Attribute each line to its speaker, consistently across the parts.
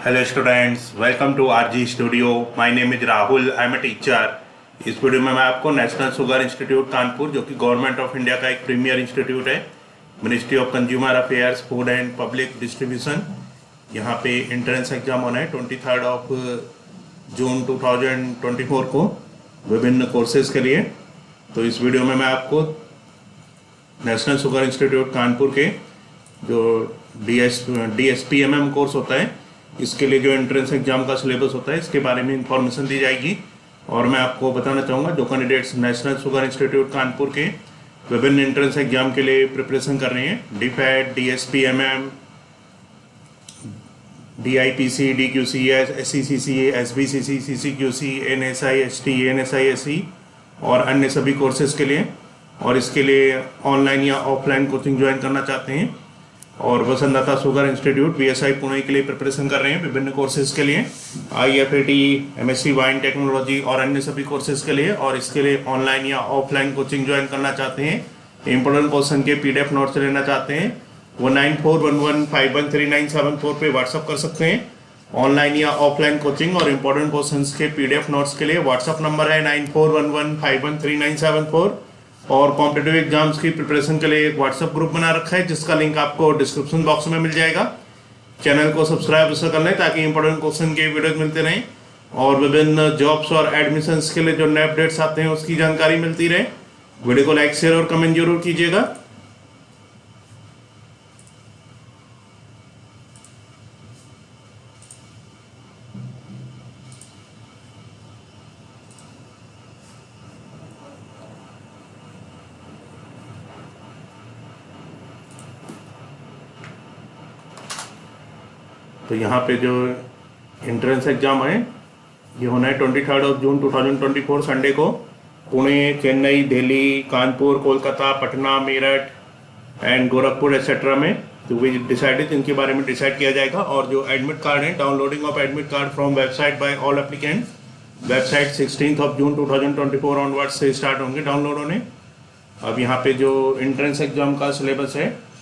Speaker 1: Hello students, welcome to RG Studio. My name is Rahul. I am a teacher. इस video में मैं आपको national sugar institute Kanpur, जो कि गवर्नमेंट ऑफ इंडिया का एक प्रीमियर इंस्टीट्यूट है, ministry of consumer affairs, food and public distribution, यहाँ पे एंट्रेंस एग्जाम होना है 23 जून 2024 को विभिन्न कोर्सेज के लिए। तो इस वीडियो में मैं आपको नेशनल शुगर इंस्टीट्यूट कानपुर के जो DSPMM कोर्स होता है, इसके लिए जो एंट्रेंस एग्जाम का सिलेबस होता है, इसके बारे में इंफॉर्मेशन दी जाएगी। और मैं आपको बताना चाहूँगा जो candidates national sugar institute Kanpur के विभिन्न एंट्रेंस एग्जाम के लिए प्रिपरेशन कर रहे हैं, DPAT, DSPMM, DIPC, DQCS, SCCC, SBCC, CCQC, NSI ST, NSI SE और अन्य सभी कोर्सेज के लिए, और इसके लिए ऑनलाइन या ऑफलाइन कोचिंग ज्वाइन करना चाहते हैं और वसंतदाता शुगर इंस्टीट्यूट VSI पुणे के लिए प्रिपरेशन कर रहे हैं विभिन्न कोर्सेज के लिए, IFAT, MSc वाइन टेक्नोलॉजी और अन्य सभी कोर्सेज के लिए, और इसके लिए ऑनलाइन या ऑफलाइन कोचिंग ज्वाइन करना चाहते हैं, इंपॉर्टेंट क्वेश्चन के PDF नोट्स लेना चाहते हैं, वो 9411513974 पे व्हाट्सअप कर सकते हैं। ऑनलाइन या ऑफलाइन कोचिंग और इंपॉर्टेंट क्वेश्चन के PDF नोट्स के लिए व्हाट्सअप नंबर है 9411513974। और कॉम्पिटिटिव एग्जाम्स की प्रिपरेशन के लिए एक व्हाट्सएप ग्रुप बना रखा है, जिसका लिंक आपको डिस्क्रिप्शन बॉक्स में मिल जाएगा। चैनल को सब्सक्राइब कर लें ताकि इंपॉर्टेंट क्वेश्चन के वीडियोज मिलते रहें और विभिन्न जॉब्स और एडमिशंस के लिए जो नए अपडेट्स आते हैं उसकी जानकारी मिलती रहे। वीडियो को लाइक, शेयर और कमेंट जरूर कीजिएगा। तो यहाँ पे जो एंट्रेंस एग्जाम है ये होना है 23 जून 2024 संडे को। पुणे, चेन्नई, दिल्ली, कानपुर, कोलकाता, पटना, मेरठ एंड गोरखपुर एक्सेट्रा में तो वी डिसाइडेड, इनके बारे में डिसाइड किया जाएगा। और जो एडमिट कार्ड है, downloading of admit card from website bye all applicant, website 16 June 2024 onward से स्टार्ट होंगे डाउनलोड होने। अब यहाँ पे जो एंट्रेंस एग्जाम का सिलेबस है,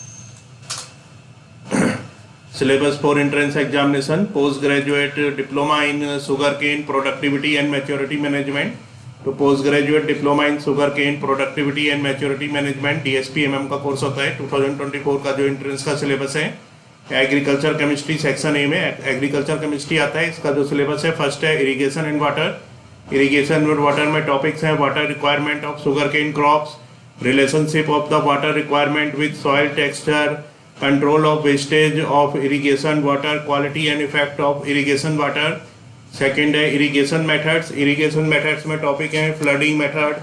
Speaker 1: syllabus for entrance examination, postgraduate diploma in sugarcane productivity and maturity management, तो postgraduate diploma in sugarcane productivity and maturity management DSPMM का कोर्स होता है। 2024 का जो एंट्रेंस का सिलेबस है, एग्रीकल्चर केमिस्ट्री सेक्शन ए में एग्रीकल्चर केमिस्ट्री आता है। इसका जो सिलेबस है, फर्स्ट है irrigation and water. Irrigation and water में टॉपिक्स हैं water requirement of sugarcane crops, relationship of the water requirement with soil texture, control of wastage of irrigation water, quality and effect of irrigation water। Second है irrigation methods. Irrigation methods में topic हैं flooding method,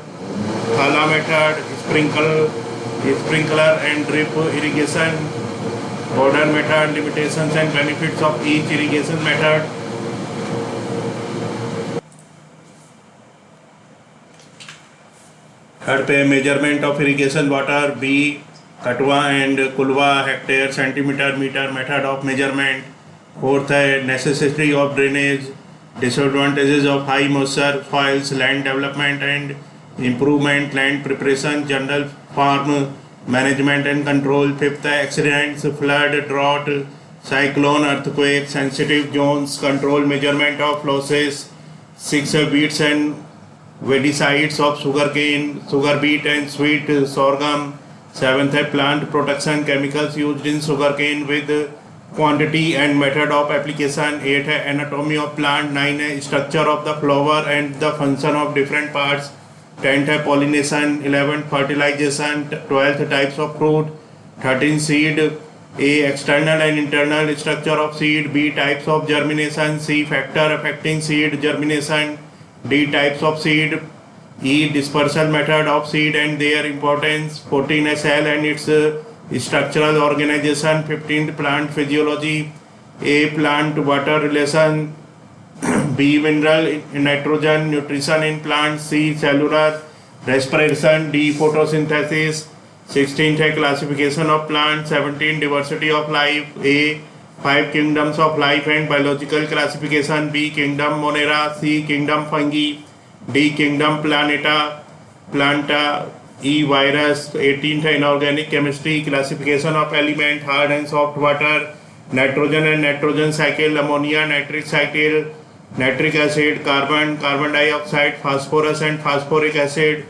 Speaker 1: थाला method, sprinkler and drip irrigation, border method, limitations and benefits of each irrigation method. Third पे measurement of irrigation water, B कटवा and कुलवा, hectare, centimetre, metre, method of measurement. Fourth है necessity of drainage, disadvantages of high moisture soils, land development and improvement, land preparation, general farm management and control. Fifth है accidents, flood, drought, cyclone, earthquake, sensitive zones, control measurement of losses. Six है beets and weedicides of sugar cane, sugar beet and sweet sorghum. Seventh है plant protection chemicals used in sugarcane with quantity and method of application. Eight है anatomy of plant. Nine है structure of the flower and the function of different parts. Tenth है pollination. 11th fertilization. 12th types of fruit. 13 seed. A external and internal structure of seed. B types of germination. C factor affecting seed germination. D types of seed. E dispersal method of seed and their importance। 14 cell and its structural organization। 15 plant physiology। A plant water relation। B mineral nitrogen nutrition in plants। C cellular respiration। D photosynthesis। 16 है classification of plants। 17 diversity of life। A 5 kingdoms of life and biological classification। B kingdom Monera। C kingdom fungi। D kingdom planta। E virus। 18th है inorganic chemistry, classification of element, hard and soft water। Nitrogen and nitrogen cycle, ammonia, nitric cycle, nitric acid, carbon, carbon dioxide, phosphorus and phosphoric acid,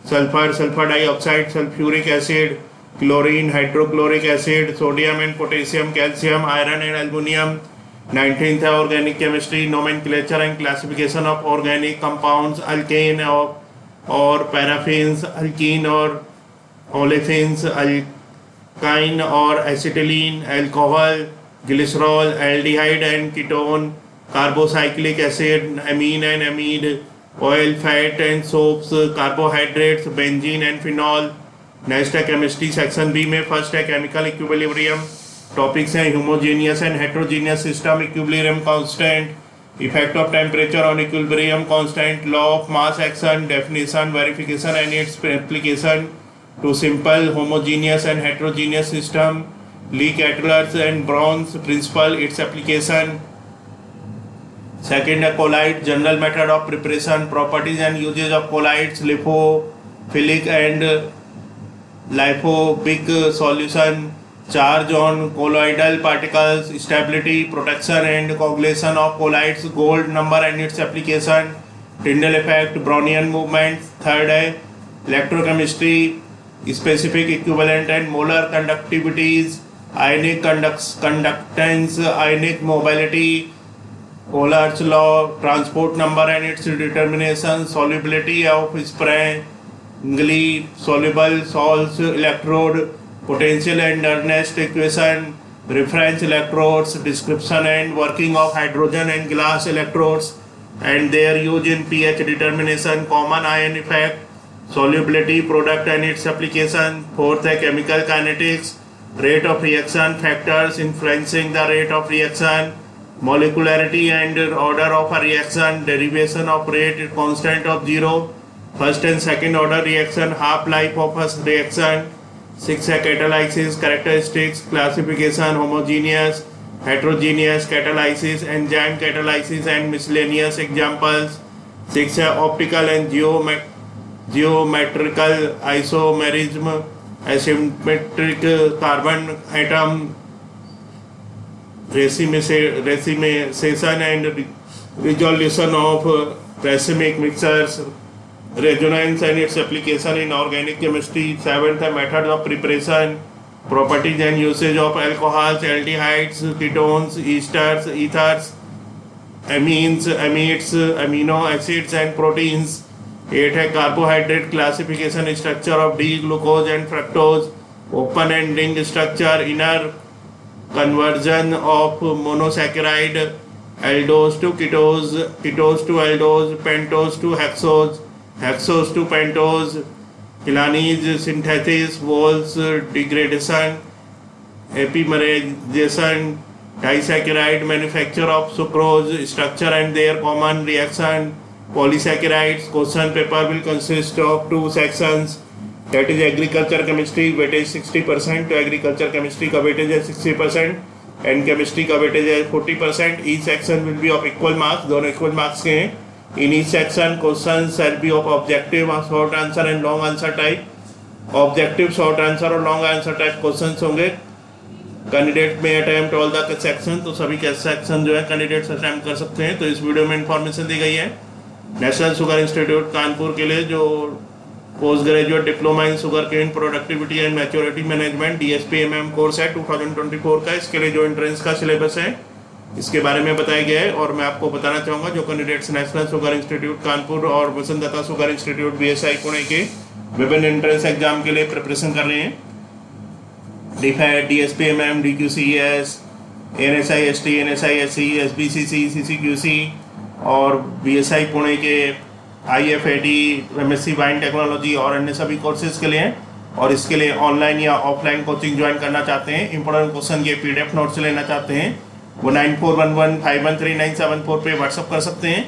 Speaker 1: sulphur, sulphur dioxide, sulphuric acid, chlorine, hydrochloric acid, sodium and potassium, calcium, iron and aluminium. 19th है organic chemistry, nomenclature and classification of organic compounds, alkane और paraffins, alkene और olefins, alkyne और acetylene, alcohol, glycerol, aldehyde and ketone, carbocyclic acid, amine and amide, oil, fat and soaps, carbohydrates, benzene and phenol. Next है chemistry section B में, first है chemical equilibrium. Topics हैं homogeneous and heterogeneous system, equilibrium constant, effect of temperature on equilibrium constant, law of mass action, definition, verification and its application to simple homogeneous and heterogeneous system, Le Chatelier's and Brown's principle, its application. Second है colloid, general method of preparation, properties and uses of colloids, lipophilic and lyophobic solution, charge on colloidal particles, stability, protection and coagulation of colloids, gold number and its application, Tyndall effect, Brownian movement. Third है electrochemistry, specific equivalent and molar conductivities, ionic conductance, ionic mobility, Euler's law, transport number and its determination, solubility of Sprague soluble salts, electrode, potential and Nernst equation, reference electrodes, description and working of hydrogen and glass electrodes and their use in pH determination, common ion effect, solubility, product and its application. Fourth है chemical kinetics, rate of reaction, factors influencing the rate of reaction, molecularity and order of a reaction, derivation of rate constant of 0, first and second order reaction, half life of a reaction. 6 है catalysis, characteristics, classification, homogeneous, heterogeneous catalysis, enzyme catalysis and miscellaneous examples. 6 है optical and geometrical isomerism, asymmetric carbon atom racemation and resolution of racemic mixtures, resonance and its application in organic chemistry. 7th है methods of preparation, properties and usage of alcohols, aldehydes, ketones, esters, ethers, amines, amides, amino acids and proteins. 8 है carbohydrate classification, structure of D, glucose and fructose, open and ring structure, inner conversion of monosaccharide, aldose to ketose, ketose to aldose, pentose to hexose, hexose to pentose, Celanese synthesis, Walls degradation, epimerization, disaccharide manufacture of sucrose, structure and their common reaction, polysaccharides. Question paper will consist of 2 sections, that is agriculture chemistry, weightage 60%, तो agriculture chemistry का weightage है 60% and chemistry का weightage है 40%. Each section will be of equal marks, दोनों equal marks के हैं. In each section, questions shall be of objective, short answer and long answer type. Objective, short answer और long answer type questions होंगे. Candidate may attempt all the section, तो सभी के section जो है कैंडिडेट्स अटेम्प्ट कर सकते हैं. तो इस वीडियो में इंफॉर्मेशन दी गई है नेशनल शुगर इंस्टीट्यूट कानपुर के लिए जो post graduate diploma in sugar cane productivity and maturity management DSPMM course है 2024 का. इसके लिए जो एंट्रेंस का सिलेबस है इसके बारे में बताया गया है. और मैं आपको बताना चाहूँगा जो candidates national sugar institute Kanpur और वसंतदाता शुगर इंस्टीट्यूट BSI पुणे के विभिन्न एंट्रेंस एग्जाम के लिए प्रिपरेशन कर रहे हैं, DPHAT, DSPMM, DQCS, NSI ST, NSI SC, SBCC, CCQC और BSI पुणे के IFAD, MSc वाइन टेक्नोलॉजी और अन्य सभी कोर्सेज के लिए हैं. और इसके लिए ऑनलाइन या ऑफलाइन कोचिंग ज्वाइन करना चाहते हैं, इंपॉर्टेंट क्वेश्चन के PDF नोट्स लेना चाहते हैं, वो 9411513974 पे व्हाट्सअप कर सकते हैं.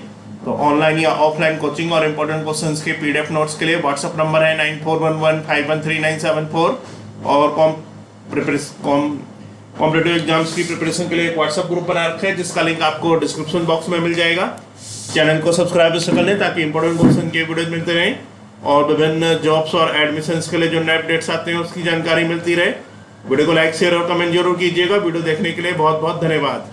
Speaker 1: तो ऑनलाइन या ऑफलाइन कोचिंग और इंपॉर्टेंट क्वेश्चंस के PDF नोट्स के लिए व्हाट्सअप नंबर है 9411513974. और कॉम्पिटिटिव एग्जाम्स की प्रिपरेशन के लिए एक व्हाट्सअप ग्रुप बना रखे हैं जिसका लिंक आपको डिस्क्रिप्शन बॉक्स में मिल जाएगा. चैनल को सब्सक्राइब कर लें ताकि इंपॉर्टेंट क्वेश्चन के वीडियोज मिलते रहें और विभिन्न जॉब्स और एडमिशन्स के लिए जो नए अपडेट्स आते हैं उसकी जानकारी मिलती रहे. वीडियो को लाइक शेयर और कमेंट जरूर कीजिएगा। वीडियो देखने के लिए बहुत बहुत धन्यवाद।